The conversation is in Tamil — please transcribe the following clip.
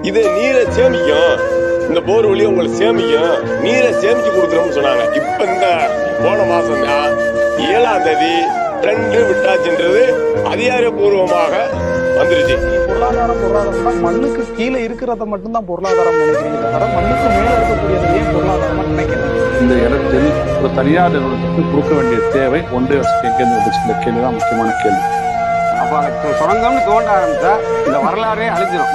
இது நீரை சேமிக்கும், இந்த போர் வழியை உங்களுக்கு சேமிக்கும், நீரை சேமிச்சு கொடுக்குறோம்னு சொன்னாங்க. இப்ப இந்த போன மாசம் தான் 7ஆம் தேதி டெண்டு விட்டாச்சுன்றது அதிகாரப்பூர்வமாக வந்துருச்சு. பொருளாதாரம் மண்ணுக்கு கீழே இருக்கிறத மட்டும்தான் பொருளாதாரம் நினைக்கிறீங்க தவிர மண்ணுக்கு மேல இருக்கக்கூடியது ஏன் பொருளாதாரமா நினைக்கிறேன். இந்த இடத்தில் ஒரு தனியார் நிறுவனத்துக்கு கொடுக்க வேண்டிய தேவை ஒன்றிய அரசுக்கு எங்கேருந்து வந்துச்சு? இந்த கேள்விதான் முக்கியமான கேள்வி. அப்ப சுரங்கம்னு தோண்ட ஆரம்பிச்சா இந்த வரலாறே அழிஞ்சிடும்.